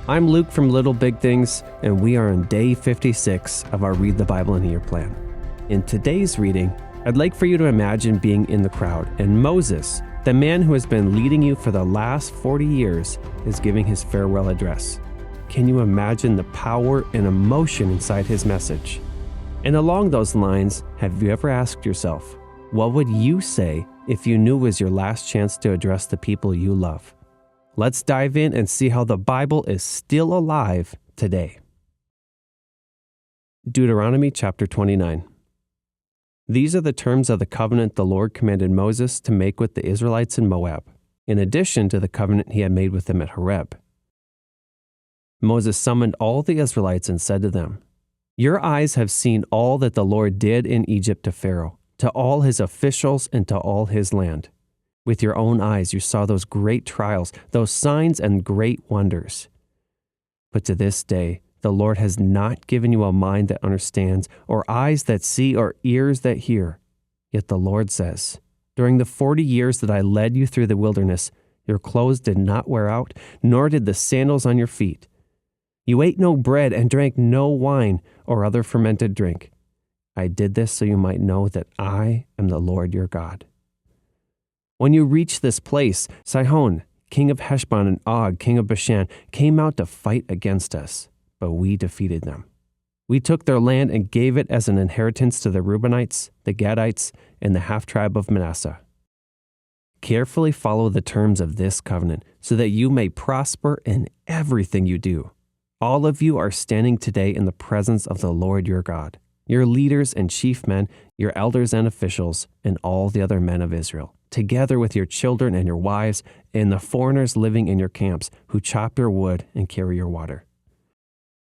I'm Luke from Little Big Things, and we are on day 56 of our Read the Bible in a Year plan. In today's reading, I'd like for you to imagine being in the crowd, and Moses, the man who has been leading you for the last 40 years, is giving his farewell address. Can you imagine the power and emotion inside his message? And along those lines, have you ever asked yourself, what would you say if you knew it was your last chance to address the people you love? Let's dive in and see how the Bible is still alive today. Deuteronomy chapter 29. These are the terms of the covenant the Lord commanded Moses to make with the Israelites in Moab, in addition to the covenant he had made with them at Horeb. Moses summoned all the Israelites and said to them, "Your eyes have seen all that the Lord did in Egypt to Pharaoh, to all his officials and to all his land. With your own eyes you saw those great trials, those signs and great wonders. But to this day the Lord has not given you a mind that understands, or eyes that see, or ears that hear. Yet the Lord says, during the 40 years that I led you through the wilderness, your clothes did not wear out, nor did the sandals on your feet. You ate no bread and drank no wine or other fermented drink. I did this so you might know that I am the Lord your God. When you reach this place, Sihon, king of Heshbon, and Og, king of Bashan, came out to fight against us, but we defeated them. We took their land and gave it as an inheritance to the Reubenites, the Gadites, and the half-tribe of Manasseh. Carefully follow the terms of this covenant so that you may prosper in everything you do. All of you are standing today in the presence of the Lord your God, your leaders and chief men, your elders and officials, and all the other men of Israel, together with your children and your wives, and the foreigners living in your camps, who chop your wood and carry your water.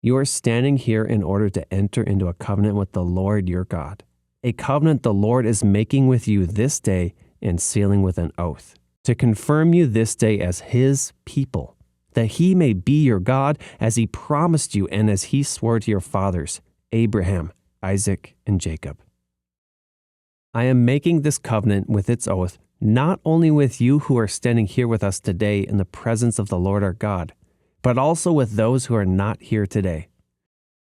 You are standing here in order to enter into a covenant with the Lord your God, a covenant the Lord is making with you this day and sealing with an oath, to confirm you this day as his people, that he may be your God as he promised you and as he swore to your fathers, Abraham, Isaac, and Jacob. I am making this covenant with its oath not only with you who are standing here with us today in the presence of the Lord our God, but also with those who are not here today.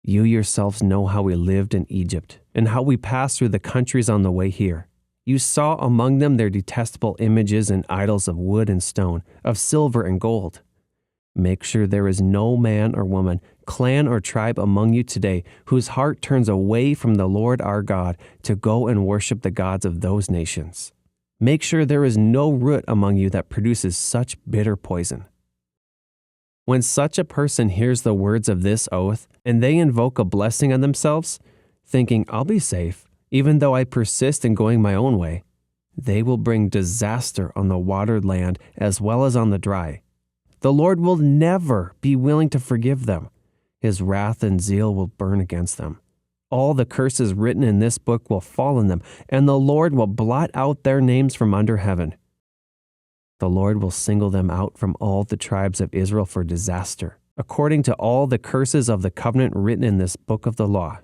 You yourselves know how we lived in Egypt and how we passed through the countries on the way here. You saw among them their detestable images and idols of wood and stone, of silver and gold. Make sure there is no man or woman, clan or tribe among you today whose heart turns away from the Lord our God to go and worship the gods of those nations. Make sure there is no root among you that produces such bitter poison. When such a person hears the words of this oath and they invoke a blessing on themselves, thinking, I'll be safe, even though I persist in going my own way, they will bring disaster on the watered land as well as on the dry. The Lord will never be willing to forgive them. His wrath and zeal will burn against them. All the curses written in this book will fall on them, and the Lord will blot out their names from under heaven. The Lord will single them out from all the tribes of Israel for disaster, according to all the curses of the covenant written in this book of the law.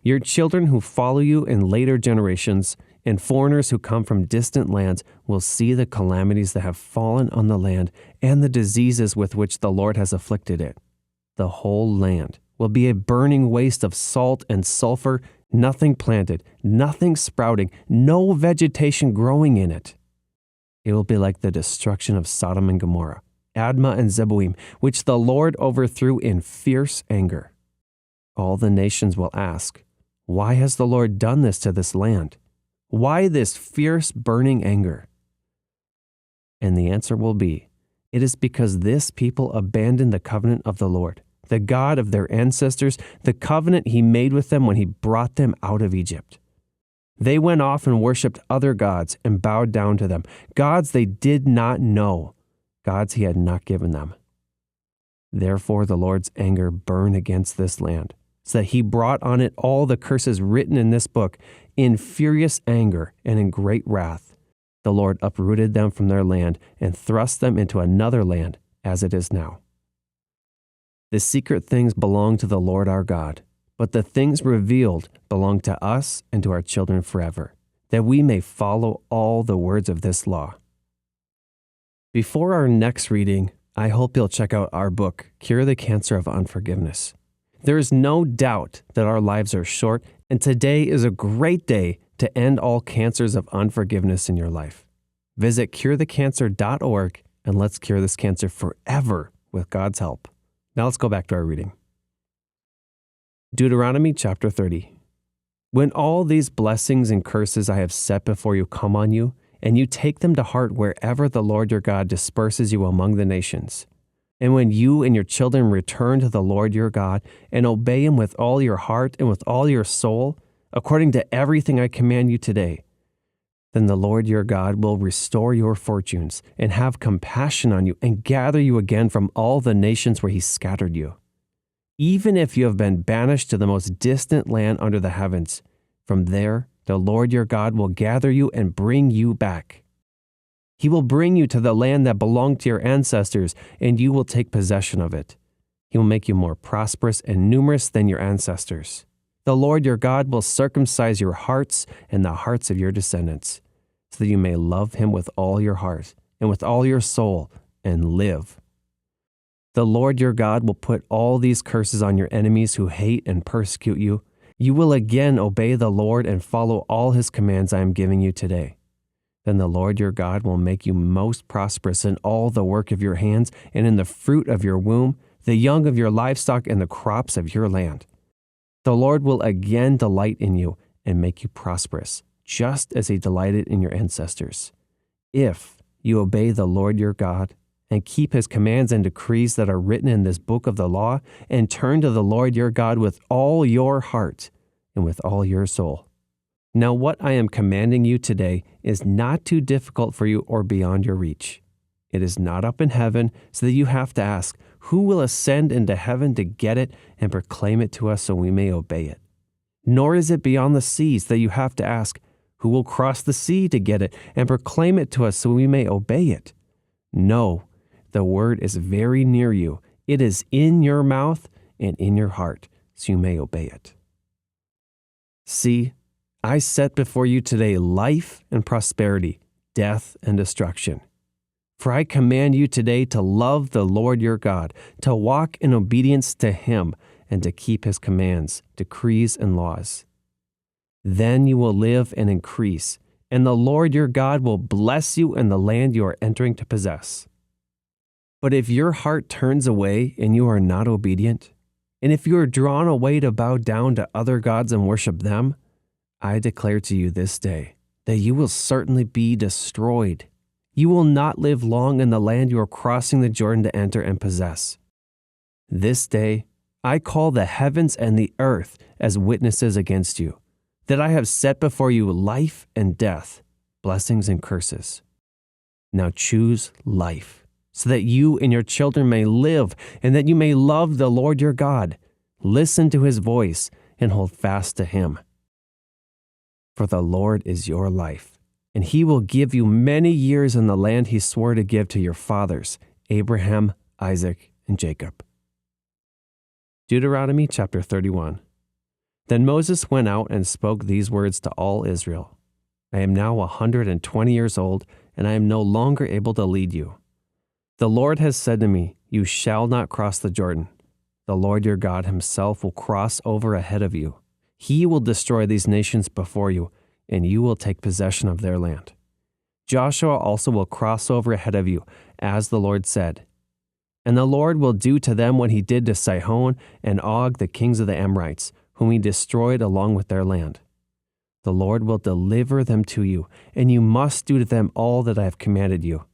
Your children who follow you in later generations and foreigners who come from distant lands will see the calamities that have fallen on the land and the diseases with which the Lord has afflicted it. The whole land will be a burning waste of salt and sulfur, nothing planted, nothing sprouting, no vegetation growing in it. It will be like the destruction of Sodom and Gomorrah, Admah and Zeboim, which the Lord overthrew in fierce anger. All the nations will ask, why has the Lord done this to this land? Why this fierce burning anger? And the answer will be, it is because this people abandoned the covenant of the Lord, the God of their ancestors, the covenant he made with them when he brought them out of Egypt. They went off and worshipped other gods and bowed down to them, gods they did not know, gods he had not given them. Therefore the Lord's anger burned against this land, so that he brought on it all the curses written in this book. In furious anger and in great wrath, the Lord uprooted them from their land and thrust them into another land, as it is now. The secret things belong to the Lord our God, but the things revealed belong to us and to our children forever, that we may follow all the words of this law. Before our next reading, I hope you'll check out our book, Cure the Cancer of Unforgiveness. There is no doubt that our lives are short, and today is a great day to end all cancers of unforgiveness in your life. Visit curethecancer.org and let's cure this cancer forever with God's help. Now let's go back to our reading. Deuteronomy chapter 30. When all these blessings and curses I have set before you come on you, and you take them to heart wherever the Lord your God disperses you among the nations, and when you and your children return to the Lord your God and obey him with all your heart and with all your soul, according to everything I command you today, then the Lord your God will restore your fortunes and have compassion on you and gather you again from all the nations where he scattered you. Even if you have been banished to the most distant land under the heavens, from there the Lord your God will gather you and bring you back. He will bring you to the land that belonged to your ancestors, and you will take possession of it. He will make you more prosperous and numerous than your ancestors. The Lord your God will circumcise your hearts and the hearts of your descendants, so that you may love him with all your heart and with all your soul and live. The Lord your God will put all these curses on your enemies who hate and persecute you. You will again obey the Lord and follow all his commands I am giving you today. Then the Lord your God will make you most prosperous in all the work of your hands and in the fruit of your womb, the young of your livestock and the crops of your land. The Lord will again delight in you and make you prosperous, just as he delighted in your ancestors, if you obey the Lord your God and keep his commands and decrees that are written in this book of the law, and turn to the Lord your God with all your heart and with all your soul. Now what I am commanding you today is not too difficult for you or beyond your reach. It is not up in heaven, so that you have to ask, who will ascend into heaven to get it and proclaim it to us so we may obey it? Nor is it beyond the seas that you have to ask, who will cross the sea to get it and proclaim it to us so we may obey it? No, the word is very near you. It is in your mouth and in your heart, so you may obey it. See, I set before you today life and prosperity, death and destruction. For I command you today to love the Lord your God, to walk in obedience to him, and to keep his commands, decrees, and laws. Then you will live and increase, and the Lord your God will bless you in the land you are entering to possess. But if your heart turns away and you are not obedient, and if you are drawn away to bow down to other gods and worship them, I declare to you this day that you will certainly be destroyed. You will not live long in the land you are crossing the Jordan to enter and possess. This day I call the heavens and the earth as witnesses against you, that I have set before you life and death, blessings and curses. Now choose life, so that you and your children may live, and that you may love the Lord your God, listen to his voice, and hold fast to him. For the Lord is your life, and he will give you many years in the land he swore to give to your fathers, Abraham, Isaac, and Jacob. Deuteronomy chapter 31. Then Moses went out and spoke these words to all Israel. I am now 120 years old, and I am no longer able to lead you. The Lord has said to me, you shall not cross the Jordan. The Lord your God himself will cross over ahead of you. He will destroy these nations before you, and you will take possession of their land. Joshua also will cross over ahead of you, as the Lord said. And the Lord will do to them what he did to Sihon and Og, the kings of the Amorites, whom he destroyed along with their land. The Lord will deliver them to you, and you must do to them all that I have commanded you.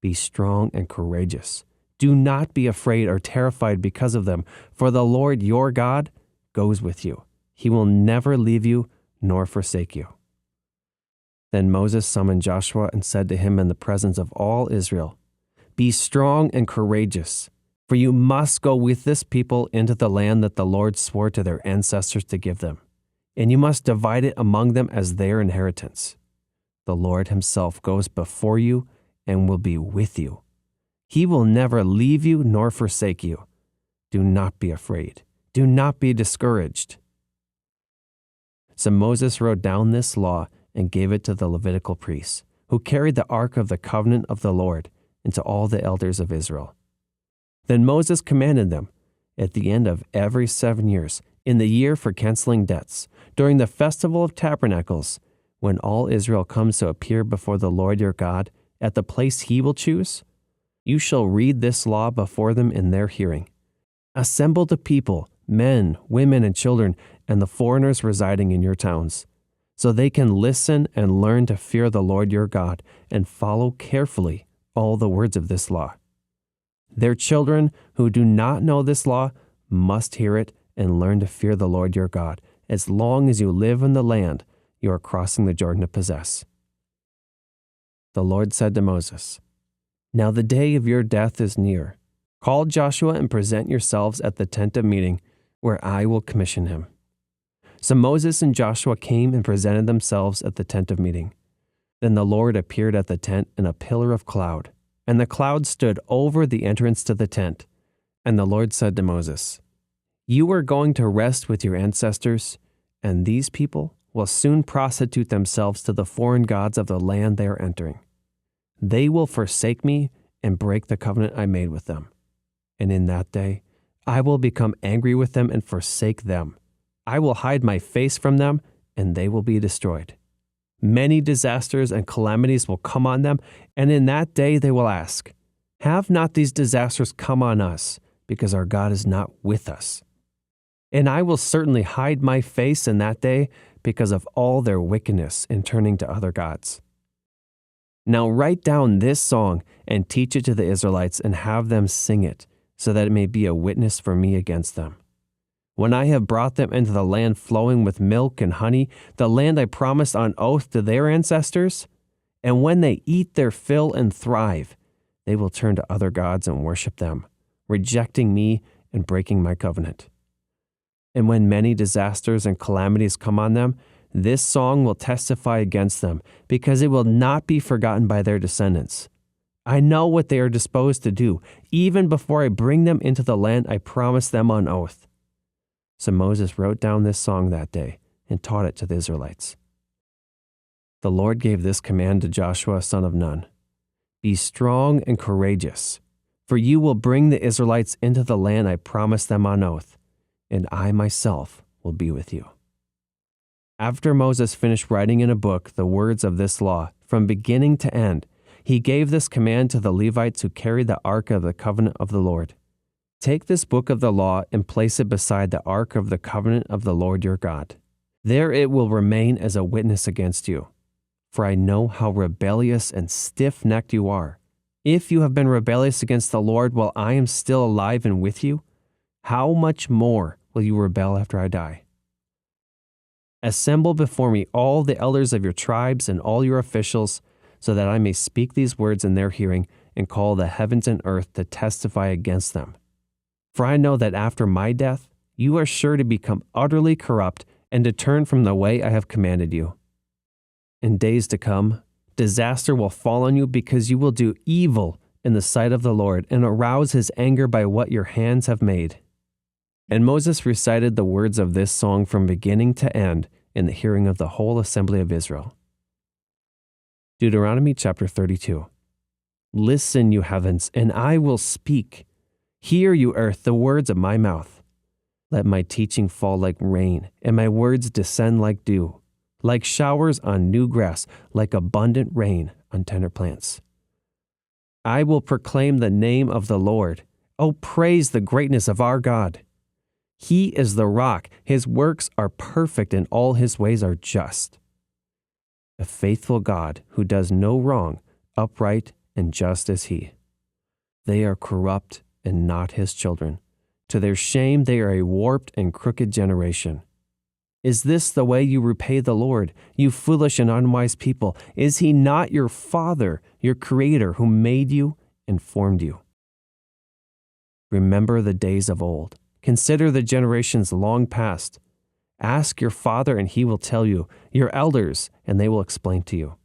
Be strong and courageous. Do not be afraid or terrified because of them, for the Lord your God goes with you. He will never leave you nor forsake you. Then Moses summoned Joshua and said to him in the presence of all Israel, be strong and courageous, for you must go with this people into the land that the Lord swore to their ancestors to give them, and you must divide it among them as their inheritance. The Lord himself goes before you and will be with you. He will never leave you nor forsake you. Do not be afraid. Do not be discouraged. So Moses wrote down this law and gave it to the Levitical priests, who carried the ark of the covenant of the Lord, and to all the elders of Israel. Then Moses commanded them, at the end of every 7 years, in the year for canceling debts, during the festival of tabernacles, when all Israel comes to appear before the Lord your God at the place he will choose, you shall read this law before them in their hearing. Assemble the people, men, women, and children, and the foreigners residing in your towns, so they can listen and learn to fear the Lord your God and follow carefully all the words of this law. Their children who do not know this law must hear it and learn to fear the Lord your God as long as you live in the land you are crossing the Jordan to possess. The Lord said to Moses, Now the day of your death is near. Call Joshua and present yourselves at the tent of meeting, where I will commission him. So Moses and Joshua came and presented themselves at the tent of meeting. Then the Lord appeared at the tent in a pillar of cloud, and the cloud stood over the entrance to the tent. And the Lord said to Moses, You are going to rest with your ancestors, and these people will soon prostitute themselves to the foreign gods of the land they are entering. They will forsake me and break the covenant I made with them. And in that day, I will become angry with them and forsake them. I will hide my face from them, and they will be destroyed. Many disasters and calamities will come on them, and in that day they will ask, Have not these disasters come on us, because our God is not with us? And I will certainly hide my face in that day because of all their wickedness in turning to other gods. Now write down this song and teach it to the Israelites and have them sing it, so that it may be a witness for me against them. When I have brought them into the land flowing with milk and honey, the land I promised on oath to their ancestors, and when they eat their fill and thrive, they will turn to other gods and worship them, rejecting me and breaking my covenant. And when many disasters and calamities come on them, this song will testify against them, because it will not be forgotten by their descendants. I know what they are disposed to do, even before I bring them into the land I promised them on oath. So Moses wrote down this song that day and taught it to the Israelites. The Lord gave this command to Joshua, son of Nun: Be strong and courageous, for you will bring the Israelites into the land I promised them on oath, and I myself will be with you. After Moses finished writing in a book the words of this law from beginning to end, he gave this command to the Levites who carried the ark of the covenant of the Lord. Take this book of the law and place it beside the ark of the covenant of the Lord your God. There it will remain as a witness against you. For I know how rebellious and stiff-necked you are. If you have been rebellious against the Lord while I am still alive and with you, how much more will you rebel after I die? Assemble before me all the elders of your tribes and all your officials, so that I may speak these words in their hearing and call the heavens and earth to testify against them. For I know that after my death, you are sure to become utterly corrupt and to turn from the way I have commanded you. In days to come, disaster will fall on you because you will do evil in the sight of the Lord and arouse his anger by what your hands have made. And Moses recited the words of this song from beginning to end in the hearing of the whole assembly of Israel. Deuteronomy chapter 32. Listen, you heavens, and I will speak. Hear, you earth, the words of my mouth. Let my teaching fall like rain, and my words descend like dew, like showers on new grass, like abundant rain on tender plants. I will proclaim the name of the Lord. Oh, praise the greatness of our God. He is the rock. His works are perfect, and all his ways are just. A faithful God who does no wrong, upright and just is he. They are corrupt and not his children. To their shame, they are a warped and crooked generation. Is this the way you repay the Lord, you foolish and unwise people? Is he not your Father, your Creator, who made you and formed you? Remember the days of old. Consider the generations long past. Ask your father, and he will tell you, your elders, and they will explain to you.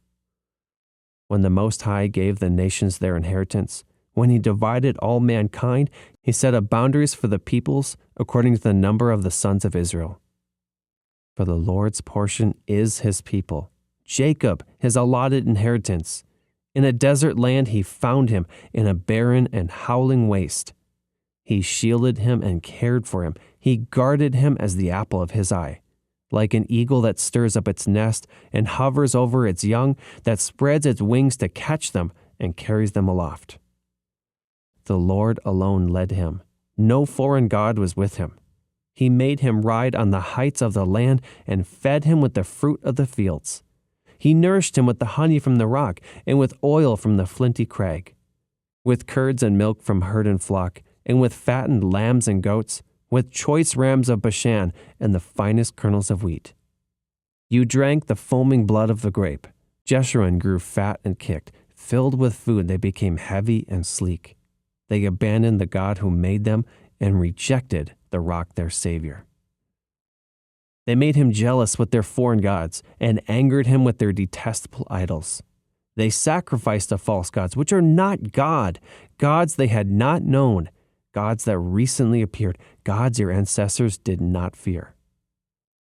When the Most High gave the nations their inheritance, when he divided all mankind, he set up boundaries for the peoples according to the number of the sons of Israel. For the Lord's portion is his people, Jacob his allotted inheritance. In a desert land he found him, in a barren and howling waste. He shielded him and cared for him. He guarded him as the apple of his eye. Like an eagle that stirs up its nest and hovers over its young, that spreads its wings to catch them and carries them aloft. The Lord alone led him. No foreign god was with him. He made him ride on the heights of the land and fed him with the fruit of the fields. He nourished him with the honey from the rock and with oil from the flinty crag, with curds and milk from herd and flock, and with fattened lambs and goats, with choice rams of Bashan and the finest kernels of wheat. You drank the foaming blood of the grape. Jeshurun grew fat and kicked. Filled with food, they became heavy and sleek. They abandoned the God who made them and rejected the rock their Savior. They made him jealous with their foreign gods and angered him with their detestable idols. They sacrificed to false gods, which are not God, gods they had not known, gods that recently appeared, gods your ancestors did not fear.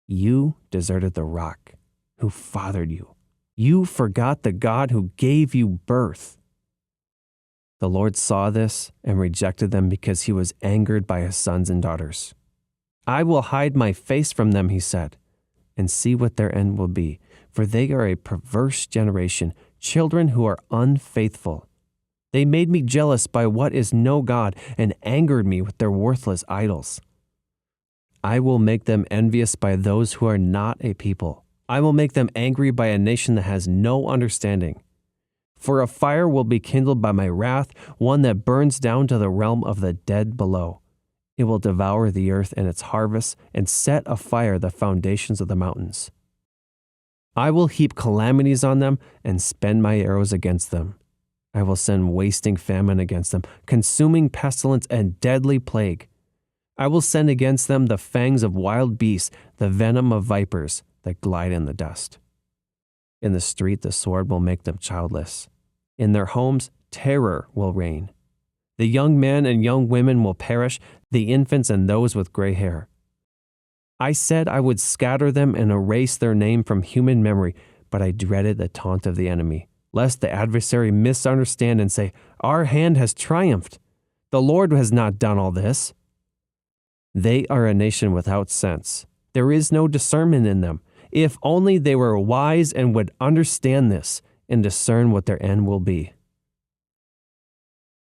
You deserted the rock who fathered you. You forgot the God who gave you birth. The Lord saw this and rejected them because he was angered by his sons and daughters. I will hide my face from them, he said, and see what their end will be, for they are a perverse generation, children who are unfaithful. They made me jealous by what is no God and angered me with their worthless idols. I will make them envious by those who are not a people. I will make them angry by a nation that has no understanding. For a fire will be kindled by my wrath, one that burns down to the realm of the dead below. It will devour the earth and its harvests and set afire the foundations of the mountains. I will heap calamities on them and spend my arrows against them. I will send wasting famine against them, consuming pestilence and deadly plague. I will send against them the fangs of wild beasts, the venom of vipers that glide in the dust. In the street the sword will make them childless. In their homes terror will reign. The young men and young women will perish, the infants and those with gray hair. I said I would scatter them and erase their name from human memory, but I dreaded the taunt of the enemy, lest the adversary misunderstand and say, our hand has triumphed. The Lord has not done all this. They are a nation without sense. There is no discernment in them. If only they were wise and would understand this and discern what their end will be.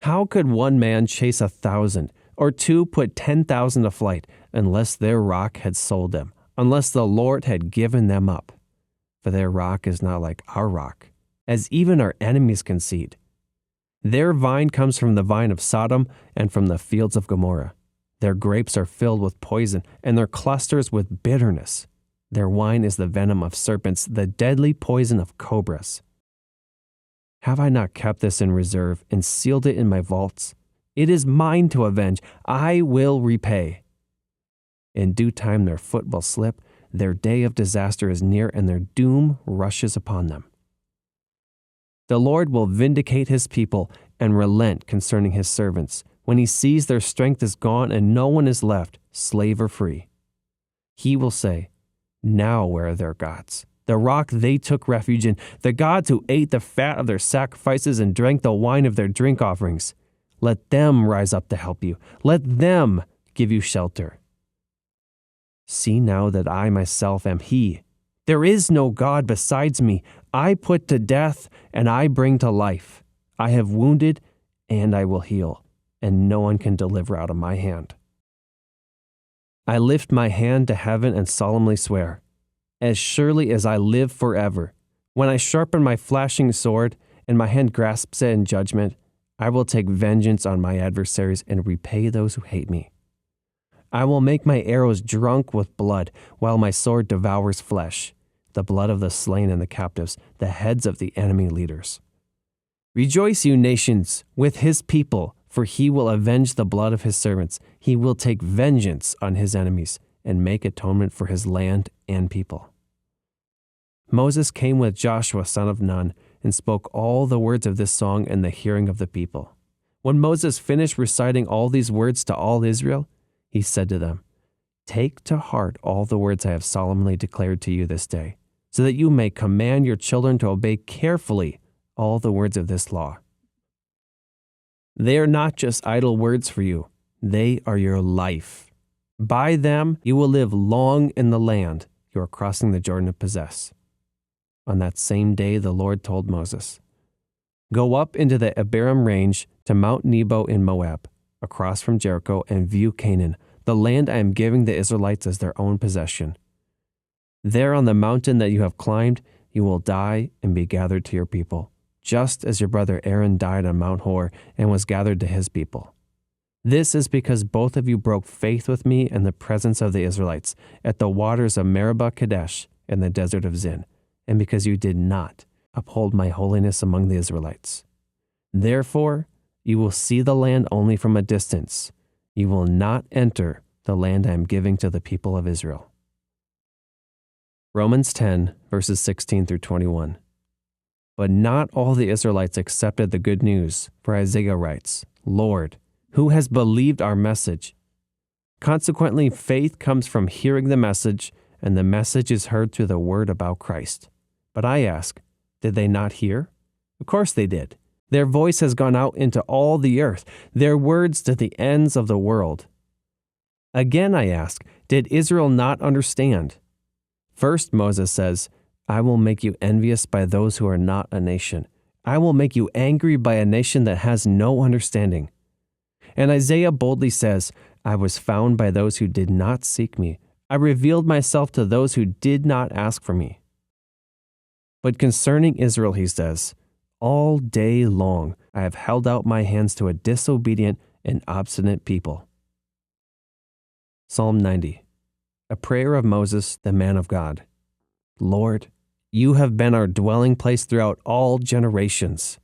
How could one man chase 1,000 or two put 10,000 to flight unless their rock had sold them, unless the Lord had given them up? For their rock is not like our rock, as even our enemies concede. Their vine comes from the vine of Sodom and from the fields of Gomorrah. Their grapes are filled with poison and their clusters with bitterness. Their wine is the venom of serpents, the deadly poison of cobras. Have I not kept this in reserve and sealed it in my vaults? It is mine to avenge. I will repay. In due time their foot will slip. Their day of disaster is near, and their doom rushes upon them. The Lord will vindicate his people and relent concerning his servants, when he sees their strength is gone and no one is left, slave or free. He will say, now where are their gods? The rock they took refuge in, the gods who ate the fat of their sacrifices and drank the wine of their drink offerings. Let them rise up to help you. Let them give you shelter. See now that I myself am he. There is no God besides me. I put to death and I bring to life. I have wounded and I will heal, and no one can deliver out of my hand. I lift my hand to heaven and solemnly swear, as surely as I live forever, when I sharpen my flashing sword and my hand grasps it in judgment, I will take vengeance on my adversaries and repay those who hate me. I will make my arrows drunk with blood, while my sword devours flesh, the blood of the slain and the captives, the heads of the enemy leaders. Rejoice, you nations, with his people, for he will avenge the blood of his servants. He will take vengeance on his enemies and make atonement for his land and people. Moses came with Joshua son of Nun and spoke all the words of this song in the hearing of the people. When Moses finished reciting all these words to all Israel, he said to them, take to heart all the words I have solemnly declared to you this day, so that you may command your children to obey carefully all the words of this law. They are not just idle words for you, They are your life. By them you will live long in the land you are crossing the Jordan to possess. On that same day the Lord told Moses, "Go up into the Abiram range to Mount Nebo in Moab, across from Jericho, and view Canaan, the land I am giving the Israelites as their own possession. There on the mountain that you have climbed, you will die and be gathered to your people, just as your brother Aaron died on Mount Hor and was gathered to his people. This is because both of you broke faith with me in the presence of the Israelites at the waters of Meribah Kadesh in the desert of Zin, and because you did not uphold my holiness among the Israelites. Therefore, you will see the land only from a distance. You will not enter the land I am giving to the people of Israel." Romans 10, verses 16 through 21. But not all the Israelites accepted the good news, for Isaiah writes, "Lord, who has believed our message?" Consequently, faith comes from hearing the message, and the message is heard through the word about Christ. But I ask, did they not hear? Of course they did. Their voice has gone out into all the earth, their words to the ends of the world. Again I ask, did Israel not understand? First Moses says, "I will make you envious by those who are not a nation. I will make you angry by a nation that has no understanding." And Isaiah boldly says, "I was found by those who did not seek me. I revealed myself to those who did not ask for me." But concerning Israel, he says, "All day long I have held out my hands to a disobedient and obstinate people." Psalm 90, a prayer of Moses, the man of God. Lord, you have been our dwelling place throughout all generations.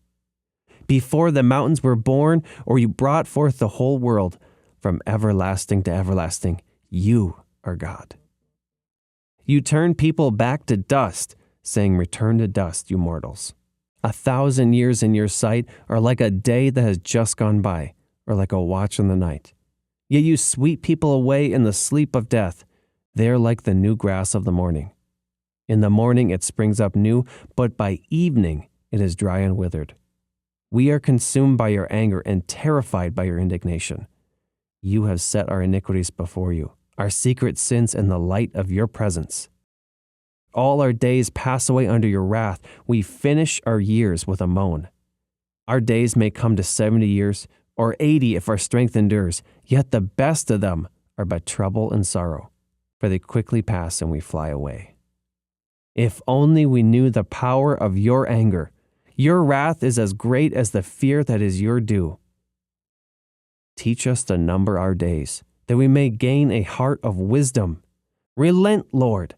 Before the mountains were born, or you brought forth the whole world, from everlasting to everlasting, you are God. You turn people back to dust, saying, "Return to dust, you mortals." 1,000 years in your sight are like a day that has just gone by, or like a watch in the night. Yet you sweep people away in the sleep of death. They are like the new grass of the morning. In the morning it springs up new, but by evening it is dry and withered. We are consumed by your anger and terrified by your indignation. You have set our iniquities before you, our secret sins in the light of your presence. All our days pass away under your wrath. We finish our years with a moan. Our days may come to 70 years, or 80 if our strength endures, yet the best of them are but trouble and sorrow, for they quickly pass and we fly away. If only we knew the power of your anger. Your wrath is as great as the fear that is your due. Teach us to number our days, that we may gain a heart of wisdom. Relent, Lord.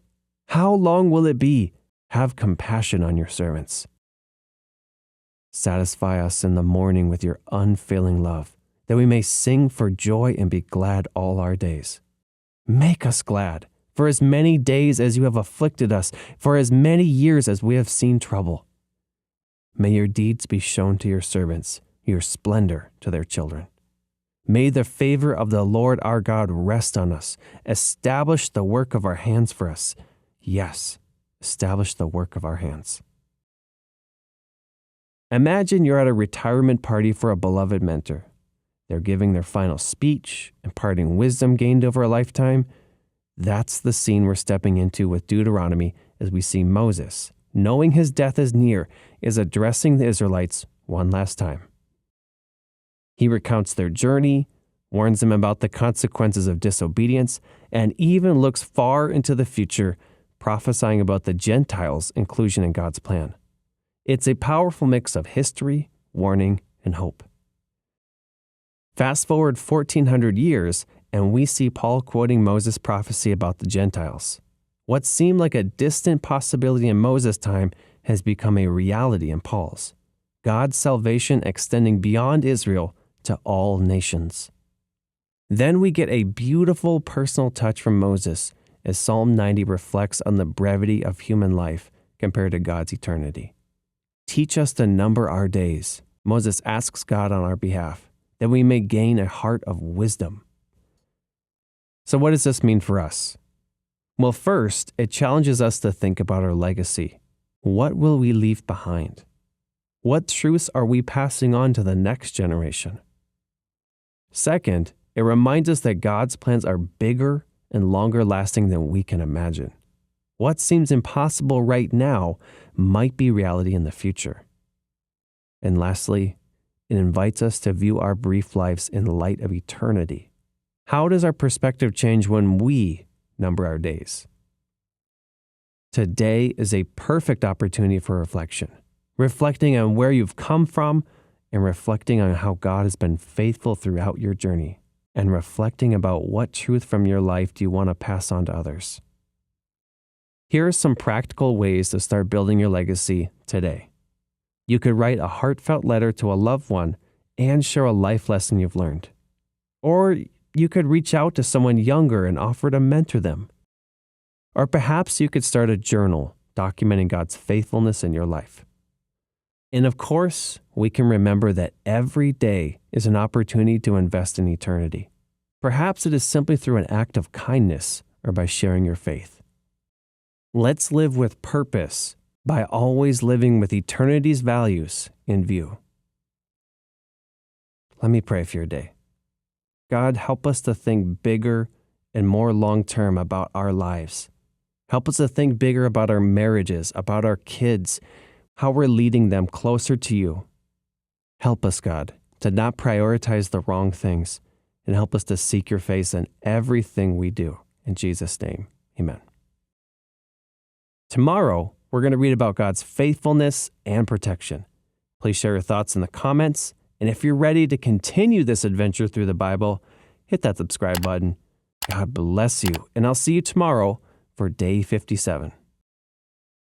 How long will it be? Have compassion on your servants. Satisfy us in the morning with your unfailing love, that we may sing for joy and be glad all our days. Make us glad for as many days as you have afflicted us, for as many years as we have seen trouble. May your deeds be shown to your servants, your splendor to their children. May the favor of the Lord our God rest on us. Establish the work of our hands for us. Yes, establish the work of our hands. Imagine you're at a retirement party for a beloved mentor. They're giving their final speech, imparting wisdom gained over a lifetime. That's the scene we're stepping into with Deuteronomy as we see Moses, knowing his death is near, is addressing the Israelites one last time. He recounts their journey, warns them about the consequences of disobedience, and even looks far into the future, prophesying about the Gentiles' inclusion in God's plan. It's a powerful mix of history, warning, and hope. Fast forward 1,400 years, and we see Paul quoting Moses' prophecy about the Gentiles. What seemed like a distant possibility in Moses' time has become a reality in Paul's. God's salvation extending beyond Israel to all nations. Then we get a beautiful personal touch from Moses as Psalm 90 reflects on the brevity of human life compared to God's eternity. Teach us to number our days, Moses asks God on our behalf, that we may gain a heart of wisdom. So what does this mean for us? Well, first, it challenges us to think about our legacy. What will we leave behind? What truths are we passing on to the next generation? Second, It reminds us that God's plans are bigger and longer lasting than we can imagine. What seems impossible right now might be reality in the future. And lastly, it invites us to view our brief lives in light of eternity. How does our perspective change when we number our days? Today is a perfect opportunity for reflection, reflecting on where you've come from and reflecting on how God has been faithful throughout your journey, and reflecting about what truth from your life do you want to pass on to others. Here are some practical ways to start building your legacy today. You could write a heartfelt letter to a loved one and share a life lesson you've learned. Or you could reach out to someone younger and offer to mentor them. Or perhaps you could start a journal documenting God's faithfulness in your life. And of course, we can remember that every day is an opportunity to invest in eternity. Perhaps it is simply through an act of kindness or by sharing your faith. Let's live with purpose by always living with eternity's values in view. Let me pray for your day. God, help us to think bigger and more long-term about our lives. Help us to think bigger about our marriages, about our kids, how we're leading them closer to you. Help us, God, to not prioritize the wrong things, and help us to seek your face in everything we do. In Jesus' name, amen. Tomorrow, we're going to read about God's faithfulness and protection. Please share your thoughts in the comments, and if you're ready to continue this adventure through the Bible, hit that subscribe button. God bless you, and I'll see you tomorrow for day 57.